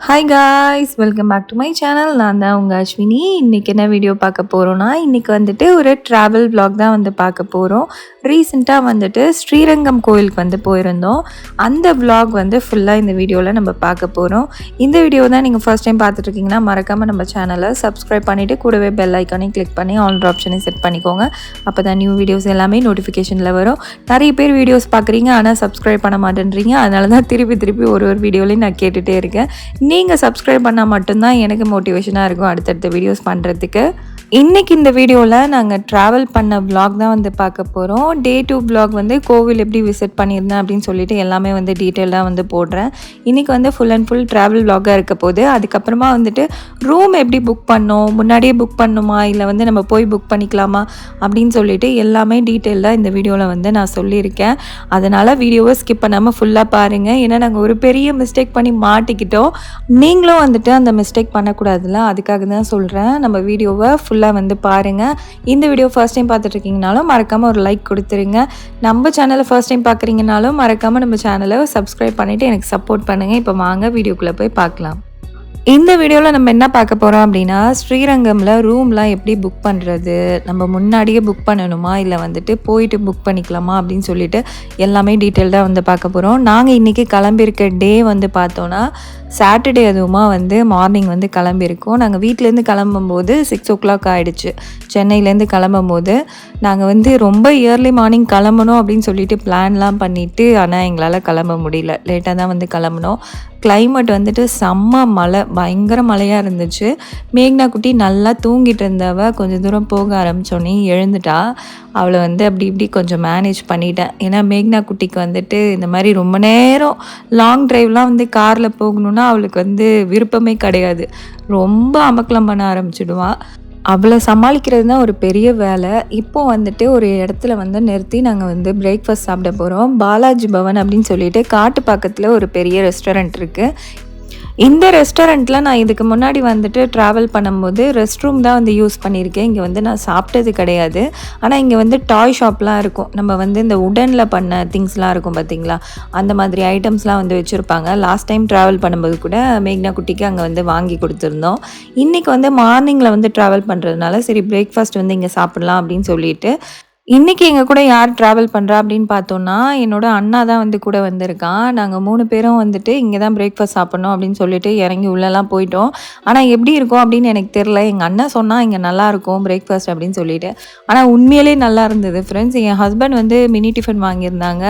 Hi guys, welcome back to my channel. நான் தான் உங்கள் அஸ்வினி. இன்றைக்கி என்ன வீடியோ பார்க்க போகிறோன்னா, இன்றைக்கி வந்துட்டு ஒரு ட்ராவல் vlog தான் வந்து பார்க்க போகிறோம். ரீசெண்டாக வந்துட்டு ஸ்ரீரங்கம் கோயிலுக்கு வந்து போயிருந்தோம். அந்த vlog வந்து ஃபுல்லாக இந்த வீடியோவில் நம்ம பார்க்க போகிறோம். இந்த வீடியோ தான் நீங்கள் ஃபர்ஸ்ட் டைம் பார்த்துட்ருக்கீங்கன்னா மறக்காமல் நம்ம சேனலை சப்ஸ்கிரைப் பண்ணிவிட்டு கூடவே பெல் ஐக்கானையும் கிளிக் பண்ணி ஆல் ஆப்ஷனையும் செட் பண்ணிக்கோங்க. அப்போ தான் நியூ வீடியோஸ் எல்லாமே நோட்டிஃபிகேஷனில் வரும். நிறைய பேர் வீடியோஸ் பார்க்குறீங்க, ஆனால் சப்ஸ்கிரைப் பண்ண மாட்டேன்றீங்க. அதனால தான் திருப்பி ஒரு வீடியோலையும் நான் கேட்டுகிட்டே இருக்கேன். நீங்கள் சப்ஸ்கிரைப் பண்ணால் மட்டும்தான் எனக்கு மோட்டிவேஷனாக இருக்கும் அடுத்தடுத்த வீடியோஸ் பண்ணுறதுக்கு. இன்றைக்கி இந்த வீடியோவில் நாங்கள் ட்ராவல் பண்ண vlog தான் வந்து பார்க்க போகிறோம். டே 2 vlog வந்து கோவில் எப்படி விசிட் பண்ணியிருந்தேன் அப்படின்னு சொல்லிட்டு எல்லாமே வந்து டீட்டெயிலாக வந்து போடுறேன். இன்றைக்கி வந்து ஃபுல் அண்ட் ஃபுல் ட்ராவல் vlog-ஆக இருக்க போகுது. அதுக்கப்புறமா வந்துட்டு ரூம் எப்படி புக் பண்ணோம், முன்னாடியே புக் பண்ணணுமா இல்லை வந்து நம்ம போய் புக் பண்ணிக்கலாமா அப்படின்னு சொல்லிட்டு எல்லாமே டீட்டெயிலாக இந்த வீடியோவில் வந்து நான் சொல்லியிருக்கேன். அதனால் வீடியோவை ஸ்கிப் பண்ணாமல் ஃபுல்லாக பாருங்கள். ஏன்னா நாங்கள் ஒரு பெரிய மிஸ்டேக் பண்ணி மாட்டிக்கிட்டோம். நீங்களும் வந்துட்டு அந்த மிஸ்டேக் பண்ணக்கூடாதுல்ல, அதுக்காக தான் சொல்கிறேன். நம்ம வீடியோவை ஃபுல்லாக வந்து பாருங்கள். இந்த வீடியோ ஃபர்ஸ்ட் டைம் பார்த்துட்ருக்கீங்கனாலும் மறக்காமல் ஒரு லைக் கொடுத்துருங்க. நம்ம சேனலை ஃபர்ஸ்ட் டைம் பார்க்குறீங்கனாலும் மறக்காமல் நம்ம சேனலை சப்ஸ்கிரைப் பண்ணிவிட்டு எனக்கு சப்போர்ட் பண்ணுங்கள். இப்போ வாங்க வீடியோக்குள்ளே போய் பார்க்கலாம். இந்த வீடியோவில் நம்ம என்ன பார்க்க போகிறோம் அப்படின்னா, ஸ்ரீரங்கமில் ரூம்லாம் எப்படி புக் பண்ணுறது, நம்ம முன்னாடியே புக் பண்ணணுமா இல்லை வந்துட்டு போயிட்டு புக் பண்ணிக்கலாமா அப்படின்னு சொல்லிட்டு எல்லாமே டீட்டெயில்டாக வந்து பார்க்க போகிறோம். நாங்கள் இன்றைக்கி கிளம்பியிருக்க டே வந்து பார்த்தோன்னா சாட்டர்டே, அதுவுமா வந்து மார்னிங் வந்து கிளம்பியிருக்கோம். நாங்கள் வீட்டிலேருந்து கிளம்பும்போது 6 o'clock ஆகிடுச்சு. சென்னையிலேருந்து கிளம்பும்போது நாங்கள் வந்து ரொம்ப இயர்லி மார்னிங் கிளம்பணும் அப்படின்னு சொல்லிட்டு பிளான்லாம் பண்ணிவிட்டு, ஆனால் எங்களால் கிளம்ப முடியல. லேட்டாக தான் வந்து கிளம்புனோம். கிளைமேட் வந்துட்டு செம்ம மழை, பயங்கர மழையாக இருந்துச்சு. மேக்னா குட்டி நல்லா தூங்கிட்டு இருந்தவ கொஞ்சம் தூரம் போக ஆரம்பித்தோன்னே எழுந்துட்டா. அவளை வந்து அப்படி இப்படி கொஞ்சம் மேனேஜ் பண்ணிட்டேன். ஏன்னா மேக்னா குட்டிக்கு வந்துட்டு இந்த மாதிரி ரொம்ப நேரம் லாங் ட்ரைவ்லாம் வந்து காரில் போகணுன்னா அவளுக்கு வந்து விருப்பமே கிடையாது. ரொம்ப அமக்கலம் பண்ண ஆரம்பிச்சிடுவாள். அவளை சமாளிக்கிறது தான் ஒரு பெரிய வேலை. இப்போது வந்துட்டு ஒரு இடத்துல வந்து நிறுத்தி நாங்கள் வந்து பிரேக்ஃபாஸ்ட் சாப்பிட போகிறோம். பாலாஜி பவன் அப்படின்னு சொல்லிட்டு காட்டு பக்கத்தில் ஒரு பெரிய ரெஸ்டாரண்ட் இருக்குது. இந்த ரெஸ்டாரண்ட்டில் நான் இதுக்கு முன்னாடி வந்துட்டு ட்ராவல் பண்ணும்போது ரெஸ்ட் ரூம் தான் வந்து யூஸ் பண்ணியிருக்கேன். இங்கே வந்து நான் சாப்பிட்டது கிடையாது. ஆனால் இங்கே வந்து டாய் ஷாப்லாம் இருக்கும். நம்ம வந்து இந்த உடனில் பண்ண திங்ஸ்லாம் இருக்கும் பார்த்திங்களா, அந்த மாதிரி ஐட்டம்ஸ்லாம் வந்து வச்சுருப்பாங்க. லாஸ்ட் டைம் ட்ராவல் பண்ணும்போது கூட மேக்னா குட்டிக்கு அங்கே வந்து வாங்கி கொடுத்துருந்தோம். இன்றைக்கி வந்து மார்னிங்கில் வந்து ட்ராவல் பண்ணுறதுனால சரி பிரேக்ஃபாஸ்ட் வந்து இங்கே சாப்பிட்லாம் அப்படின்னு சொல்லிட்டு, இன்றைக்கி எங்கள் கூட யார் ட்ராவல் பண்ணுறா அப்படின்னு பார்த்தோன்னா, என்னோடய அண்ணா தான் வந்து கூட வந்திருக்கான். நாங்கள் 3 பேரும் வந்துட்டு இங்கே தான் பிரேக்ஃபாஸ்ட் சாப்பிட்ணும் அப்படின்னு சொல்லிட்டு இறங்கி உள்ளெல்லாம் போயிட்டோம். ஆனால் எப்படி இருக்கும் அப்படின்னு எனக்கு தெரில. எங்கள் அண்ணன் சொன்னால் இங்கே நல்லாயிருக்கும் பிரேக்ஃபாஸ்ட் அப்படின்னு சொல்லிட்டு. ஆனால் உண்மையிலே நல்லா இருந்தது ஃப்ரெண்ட்ஸ். என் ஹஸ்பண்ட் வந்து மினி டிஃபன் வாங்கியிருந்தாங்க.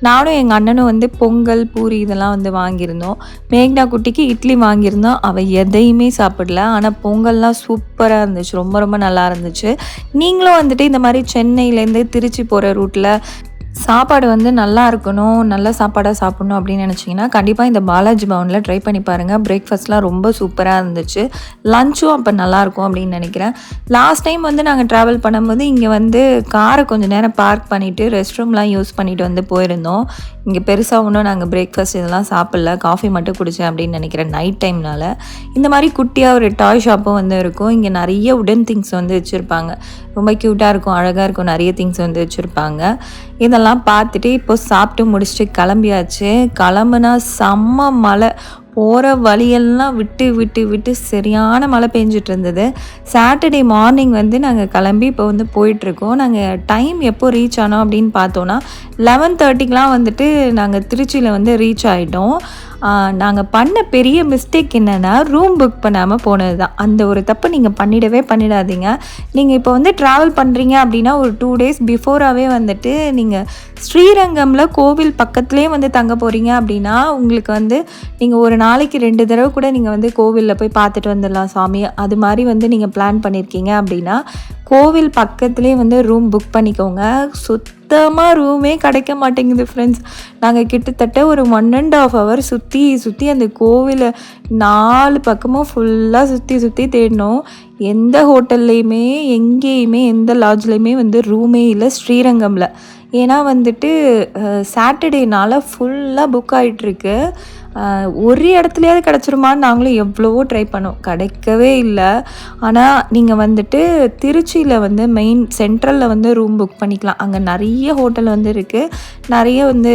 நானும் எங்கள் அண்ணனும் வந்து பொங்கல், பூரி இதெல்லாம் வந்து வாங்கியிருந்தோம். மேக்னா குட்டிக்கு இட்லி வாங்கியிருந்தோம். அவள் எதையுமே சாப்பிடல. ஆனால் பொங்கல்லாம் சூப்பராக இருந்துச்சு, ரொம்ப ரொம்ப நல்லா இருந்துச்சு. நீங்களும் வந்துட்டு இந்த மாதிரி சென்னையிலேருந்து திருச்சி போகிற ரூட்டில் சாப்பாடு வந்து நல்லா இருக்கணும், நல்ல சாப்பாடாக சாப்பிட்ணும் அப்படின்னு நினச்சிங்கன்னா கண்டிப்பாக இந்த பாலாஜி பவனில் ட்ரை பண்ணி பாருங்கள். பிரேக்ஃபாஸ்ட்லாம் ரொம்ப சூப்பராக இருந்துச்சு. லஞ்சும் அப்போ நல்லாயிருக்கும் அப்படின்னு நினைக்கிறேன். லாஸ்ட் டைம் வந்து நாங்கள் ட்ராவல் பண்ணும்போது இங்கே வந்து காரை கொஞ்சம் நேரம் பார்க் பண்ணிவிட்டு ரெஸ்ட் ரூம்லாம் யூஸ் பண்ணிவிட்டு வந்து போயிருந்தோம். இங்கே பெருசாக ஒன்றும் நாங்கள் பிரேக்ஃபாஸ்ட் இதெல்லாம் சாப்பிடல, காஃபி மட்டும் குடித்தேன் அப்படின்னு நினைக்கிறேன் நைட் டைம்னால். இந்த மாதிரி குட்டியாக ஒரு டாய் ஷாப்பும் வந்து இருக்கும். இங்கே நிறைய உடன் திங்ஸ் வந்து வச்சுருப்பாங்க. ரொம்ப க்யூட்டாக இருக்கும், அழகாக இருக்கும். நிறைய திங்ஸ் வந்து வச்சுருப்பாங்க. இதெல்லாம் பார்த்துட்டு இப்போ சாப்பிட்டு முடிச்சுட்டு கிளம்பியாச்சு. கிளம்புனா செம்ம மழை. போகிற வழியெல்லாம் விட்டு சரியான மழை பெஞ்சிட்டு இருந்தது. சாட்டர்டே மார்னிங் வந்து நாங்கள் கிளம்பி இப்போ வந்து போயிட்டுருக்கோம். நாங்கள் டைம் எப்போ ரீச் ஆனோம் அப்படின்னு பார்த்தோன்னா 11:30க்கெலாம் வந்துட்டு நாங்கள் திருச்சியில் வந்து ரீச் ஆகிட்டோம். நாங்கள் பண்ண பெரிய மிஸ்டேக் என்னென்னா ரூம் புக் பண்ணாமல் போனது தான். அந்த ஒரு தப்பு நீங்கள் பண்ணிடாதீங்க. நீங்கள் இப்போ வந்து ட்ராவல் பண்ணுறீங்க அப்படின்னா ஒரு 2 days பிஃபோராகவே வந்துட்டு நீங்கள் ஸ்ரீரங்கமில் கோவில் பக்கத்துலேயே வந்து தங்க போகிறீங்க அப்படின்னா உங்களுக்கு வந்து நீங்கள் ஒரு நாளைக்கு 2 தடவை கூட நீங்கள் வந்து கோவிலில் போய் பார்த்துட்டு வந்துடலாம் சாமி. அது மாதிரி வந்து நீங்கள் பிளான் பண்ணியிருக்கீங்க அப்படின்னா கோவில் பக்கத்துலேயே வந்து ரூம் புக் பண்ணிக்கோங்க. சுத்தமாக ரூமே கிடைக்க மாட்டேங்குது ஃப்ரெண்ட்ஸ். நாங்கள் கிட்டத்தட்ட ஒரு 1.5 hour சுற்றி அந்த கோவிலை 4 பக்கமும் ஃபுல்லாக சுற்றி தேடினோம். எந்த ஹோட்டல்லையுமே எங்கேயுமே எந்த லாட்ஜ்லேயுமே வந்து ரூமே இல்லை ஸ்ரீரங்கமில். ஏன்னா வந்துட்டு சாட்டர்டேனால் ஃபுல்லாக புக் ஆகிட்டுருக்கு. ஒரு இடத்துலையாவது கிடச்சிருமான்னு நாங்களும் எவ்வளவோ ட்ரை பண்ணோம், கிடைக்கவே இல்லை. ஆனால் நீங்கள் வந்துட்டு திருச்சியில் வந்து மெயின் சென்ட்ரலில் வந்து ரூம் புக் பண்ணிக்கலாம். அங்கே நிறைய ஹோட்டல் வந்து இருக்குது, நிறைய வந்து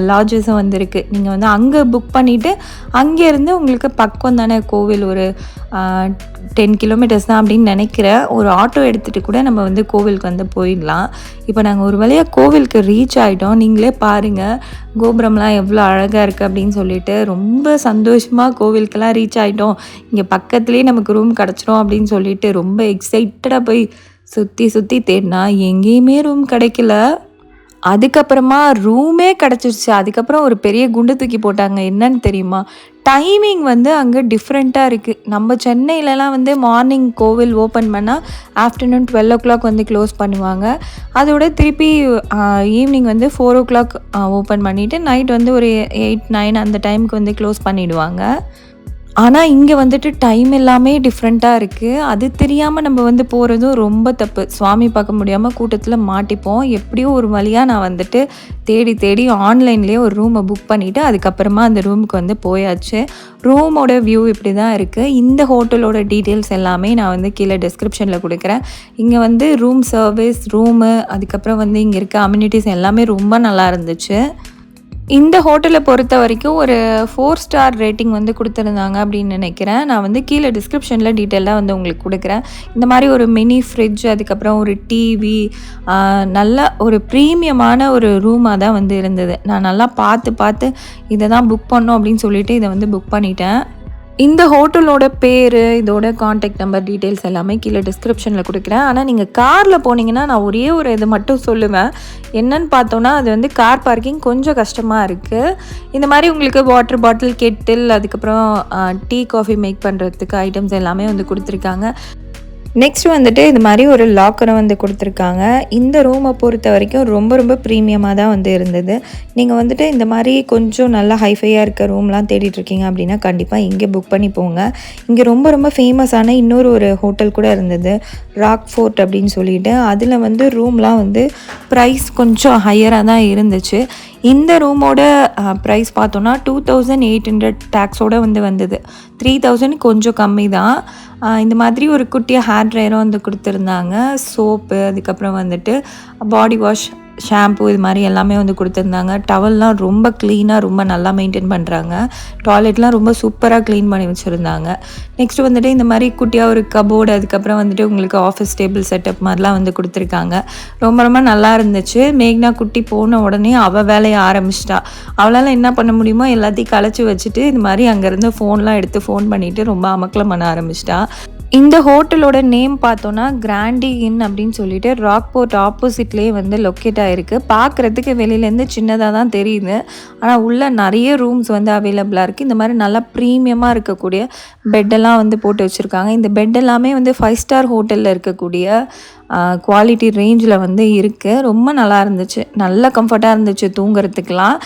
லாட்ஜஸும் வந்து இருக்குது. நீங்கள் வந்து அங்கே புக் பண்ணிவிட்டு அங்கேருந்து உங்களுக்கு பக்கம் தானே கோவில், ஒரு 10 கிலோமீட்டர்ஸ் தான் அப்படின்னு நினைக்கிறேன். ஒரு ஆட்டோ எடுத்துகிட்டு கூட நம்ம வந்து கோவிலுக்கு வந்து போயிடலாம். இப்போ நாங்கள் ஒரு வழியாக கோவிலுக்கு ரீச் ஆகிட்டோம். நீங்களே பாருங்கள் கோபுரம்லாம் எவ்வளோ அழகாக இருக்குது அப்படின்னு சொல்லிட்டு ரொம்ப சந்தோஷமாக கோவிலுக்கெல்லாம் ரீச் ஆகிட்டோம். இங்கே பக்கத்துலேயே நமக்கு ரூம் கிடச்சிரும் அப்படின்னு சொல்லிட்டு ரொம்ப எக்ஸைட்டடாக போய் சுற்றி தேடினா எங்கேயுமே ரூம் கிடைக்கல. அதுக்கப்புறமா ரூமே கிடச்சிருச்சு. அதுக்கப்புறம் ஒரு பெரிய குண்டு தூக்கி போட்டாங்க. என்னன்னு தெரியுமா? டைமிங் வந்து அங்கே டிஃப்ரெண்ட்டாக இருக்குது. நம்ம சென்னையிலலாம் வந்து மார்னிங் கோவில் ஓப்பன் பண்ணால் ஆஃப்டர்நூன் 12 வந்து க்ளோஸ் பண்ணுவாங்க. அதோட திருப்பி ஈவினிங் வந்து 4 ஓப்பன் பண்ணிவிட்டு நைட் வந்து ஒரு 8, 9 அந்த டைமுக்கு வந்து க்ளோஸ் பண்ணிவிடுவாங்க. ஆனால் இங்கே வந்துட்டு டைம் எல்லாமே டிஃப்ரெண்ட்டாக இருக்குது. அது தெரியாமல் நம்ம வந்து போகிறதும் ரொம்ப தப்பு. சுவாமி பார்க்க முடியாமல் கூட்டத்தில் மாட்டிப்போம். எப்படியோ ஒரு வழியாக நான் வந்துட்டு தேடி ஆன்லைன்லேயே ஒரு ரூமை புக் பண்ணிவிட்டு அதுக்கப்புறமா அந்த ரூமுக்கு வந்து போயாச்சு. ரூமோட வியூ இப்படி தான் இருக்குது. இந்த ஹோட்டலோட டீட்டெயில்ஸ் எல்லாமே நான் வந்து கீழே டிஸ்கிரிப்ஷனில் கொடுக்குறேன். இங்கே வந்து ரூம் சர்வீஸ், ரூமு, அதுக்கப்புறம் வந்து இங்கே இருக்க அம்யூனிட்டிஸ் எல்லாமே ரொம்ப நல்லா இருந்துச்சு. இந்த ஹோட்டலை பொறுத்த வரைக்கும் ஒரு 4 ஸ்டார் ரேட்டிங் வந்து கொடுத்துருந்தாங்க அப்படின்னு நினைக்கிறேன். நான் வந்து கீழே டிஸ்கிரிப்ஷனில் டீட்டெயிலாக வந்து உங்களுக்கு கொடுக்குறேன். இந்த மாதிரி ஒரு மினி ஃப்ரிட்ஜ், அதுக்கப்புறம் ஒரு டிவி, நல்ல ஒரு ப்ரீமியமான ஒரு ரூமாக தான் வந்து இருந்தது. நான் நல்லா பார்த்து இதை தான் புக் பண்ணோம் அப்படின்னு சொல்லிட்டு இதை வந்து புக் பண்ணிட்டேன். இந்த ஹோட்டலோட பேர், இதோட காண்டாக்ட் நம்பர் டீட்டெயில்ஸ் எல்லாமே கீழே டிஸ்கிரிப்ஷனில் கொடுக்குறேன். ஆனால் நீங்கள் காரில் போனீங்கன்னா நான் ஒரே ஒரு இது மட்டும் சொல்லுவேன். என்னன்னு பார்த்தோன்னா அது வந்து கார் பார்க்கிங் கொஞ்சம் கஷ்டமாக இருக்குது. இந்த மாதிரி உங்களுக்கு வாட்டர் பாட்டில், கெட்டில், அதுக்கப்புறம் டீ காஃபி மேக் பண்ணுறதுக்கு ஐட்டம்ஸ் எல்லாமே வந்து கொடுத்துருக்காங்க. நெக்ஸ்ட் வந்துட்டு இது மாதிரி ஒரு லாக்கரை வந்து கொடுத்துருக்காங்க. இந்த ரூமை பொறுத்த வரைக்கும் ரொம்ப ப்ரீமியமாக தான் வந்து இருந்தது. நீங்கள் வந்துட்டு இந்த மாதிரி கொஞ்சம் நல்லா ஹைஃபையாக இருக்க ரூம்லாம் தேடிட்டுருக்கீங்க அப்படின்னா கண்டிப்பாக இங்கே புக் பண்ணி போங்க. இங்கே ரொம்ப ஃபேமஸான இன்னொரு ஒரு ஹோட்டல் கூட இருந்தது, ராக் ஃபோர்ட் அப்படின்னு சொல்லிட்டு. அதில் வந்து ரூம்லாம் வந்து ப்ரைஸ் கொஞ்சம் ஹையராக தான் இருந்துச்சு. இந்த ரூமோட ப்ரைஸ் பார்த்தோன்னா 2800 டேக்ஸோடு வந்து வந்தது. 3000 கொஞ்சம் கம்மி தான். இந்த மாதிரி ஒரு குட்டியாக ஹேர் ட்ரையரும் வந்து கொடுத்துருந்தாங்க. சோப்பு, அதுக்கப்புறம் வந்துட்டு பாடி வாஷ், ஷாம்பு, இது மாதிரி எல்லாமே வந்து கொடுத்துருந்தாங்க. டவல்லாம் ரொம்ப க்ளீனாக ரொம்ப நல்லா மெயின்டைன் பண்ணுறாங்க. டாய்லெட்லாம் ரொம்ப சூப்பராக க்ளீன் பண்ணி வச்சுருந்தாங்க. நெக்ஸ்ட் வந்துட்டு இந்த மாதிரி குட்டியாக ஒரு கபோர்டு, அதுக்கப்புறம் வந்துட்டு உங்களுக்கு ஆஃபீஸ் டேபிள் செட்டப் மாதிரிலாம் வந்து கொடுத்துருக்காங்க. ரொம்ப நல்லா இருந்துச்சு. மேக்னா குட்டி போன உடனே அவள் வேலையை ஆரம்பிச்சிட்டா. அவளால் என்ன பண்ண முடியுமோ எல்லாத்தையும் கலைச்சி வச்சுட்டு இந்த மாதிரி அங்கேருந்து ஃபோன்லாம் எடுத்து ஃபோன் பண்ணிவிட்டு ரொம்ப அமக்கலம் பண்ண ஆரம்பிச்சிட்டா. இந்த ஹோட்டலோட நேம் பார்த்தோன்னா கிராண்டி இன் அப்படின்னு சொல்லிட்டு ராக்போர்ட் ஆப்போசிட்லேயே வந்து லொக்கேட் ஆகிருக்கு. பார்க்குறதுக்கு வெளியிலேருந்து சின்னதாக தான் தெரியுது, ஆனால் உள்ளே நிறைய ரூம்ஸ் வந்து அவைலபிளாக இருக்குது. இந்த மாதிரி நல்லா ப்ரீமியமாக இருக்கக்கூடிய பெட்டெல்லாம் வந்து போட்டு வச்சுருக்காங்க. இந்த பெட் எல்லாமே வந்து 5 ஸ்டார் ஹோட்டலில் இருக்கக்கூடிய குவாலிட்டி ரேஞ்சில் வந்து இருக்குது. ரொம்ப நல்லா இருந்துச்சு, நல்ல கம்ஃபர்ட்டாக இருந்துச்சு தூங்குறதுக்கெலாம்.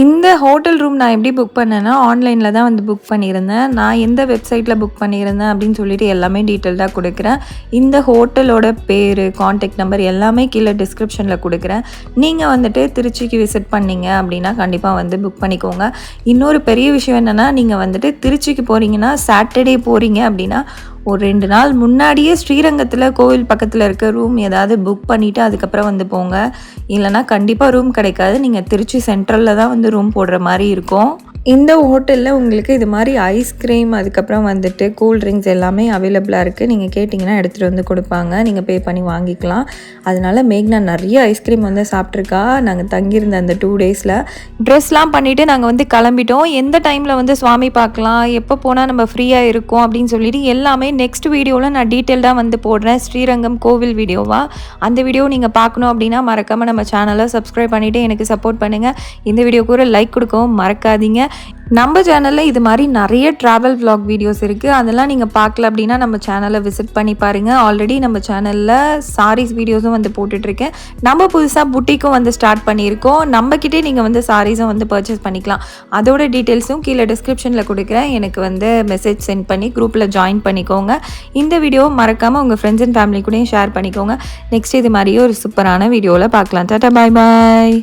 இந்த ஹோட்டல் ரூம் நான் எப்படி புக் பண்ணேன்னா ஆன்லைனில் தான் வந்து புக் பண்ணியிருந்தேன். நான் எந்த வெப்சைட்டில் புக் பண்ணியிருந்தேன் அப்படின்னு சொல்லிட்டு எல்லாமே டீட்டெயில்டாக கொடுக்குறேன். இந்த ஹோட்டலோட பேர், காண்டாக்ட் நம்பர் எல்லாமே கீழே டிஸ்கிரிப்ஷனில் கொடுக்குறேன். நீங்கள் வந்துட்டு திருச்சிக்கு விசிட் பண்ணிங்க அப்படின்னா கண்டிப்பாக வந்து புக் பண்ணிக்கோங்க. இன்னொரு பெரிய விஷயம் என்னென்னா, நீங்கள் வந்துட்டு திருச்சிக்கு போகிறீங்கன்னா சாட்டர்டே போகிறீங்க அப்படின்னா ஒரு 2 நாள் முன்னாடியே ஸ்ரீரங்கத்தில் கோவில் பக்கத்தில் இருக்க ரூம் ஏதாவது புக் பண்ணிவிட்டு அதுக்கப்புறம் வந்து போங்க. இல்லைனா கண்டிப்பாக ரூம் கிடைக்காது. நீங்கள் திருச்சி சென்ட்ரலில் தான் வந்து ரூம் போடுற மாதிரி இருக்கும். இந்த ஹோட்டலில் உங்களுக்கு இது மாதிரி ஐஸ்கிரீம், அதுக்கப்புறம் வந்துட்டு கூல் ட்ரிங்க்ஸ் எல்லாமே அவைலபிளாக இருக்குது. நீங்கள் கேட்டிங்கன்னா எடுத்துகிட்டு வந்து கொடுப்பாங்க, நீங்கள் பே பண்ணி வாங்கிக்கலாம். அதனால் மேக்னா நிறைய ஐஸ்கிரீம் வந்து சாப்பிட்ருக்கா. நாங்கள் தங்கியிருந்த அந்த 2 டேஸில் ட்ரெஸ்லாம் பண்ணிவிட்டு நாங்கள் வந்து கிளம்பிட்டோம். எந்த டைமில் வந்து சுவாமி பார்க்கலாம், எப்போ போனால் நம்ம ஃப்ரீயாக இருக்கும் அப்படின்னு சொல்லிட்டு எல்லாமே நெக்ஸ்ட் வீடியோவில் நான் டீட்டெயில்டாக வந்து போடுறேன். ஸ்ரீரங்கம் கோவில் வீடியோவாக. அந்த வீடியோ நீங்கள் பார்க்கணும் அப்படின்னா மறக்காமல் நம்ம சேனலை சப்ஸ்கிரைப் பண்ணிவிட்டு எனக்கு சப்போர்ட் பண்ணுங்கள். இந்த வீடியோக்கு ஒரு லைக் கொடுக்கவும் மறக்காதீங்க. நம்ம சேனலில் இது மாதிரி நிறைய ட்ராவல் vlog வீடியோஸ் இருக்குது. அதெல்லாம் நீங்கள் பார்க்கல அப்படின்னா நம்ம சேனலை விசிட் பண்ணி பாருங்கள். ஆல்ரெடி நம்ம சேனலில் சாரீஸ் வீடியோஸும் வந்து போட்டுட்ருக்கேன். நம்ம புதுசாக புட்டிக்கும் வந்து ஸ்டார்ட் பண்ணியிருக்கோம். நம்மக்கிட்டே நீங்கள் வந்து சாரீஸும் வந்து பர்ச்சேஸ் பண்ணிக்கலாம். அதோட டீட்டெயில்ஸும் கீழே டிஸ்கிரிப்ஷனில் கொடுக்குறேன். எனக்கு வந்து மெசேஜ் சென்ட் பண்ணி குரூப்பில் ஜாயின் பண்ணிக்கோங்க. இந்த வீடியோவை மறக்காமல் உங்கள் ஃப்ரெண்ட்ஸ் அண்ட் ஃபேமிலி கூடயும் ஷேர் பண்ணிக்கோங்க. நெக்ஸ்ட் இது மாதிரியே ஒரு சூப்பரான வீடியோவில் பார்க்கலாம். டாடா, பாய் பாய்.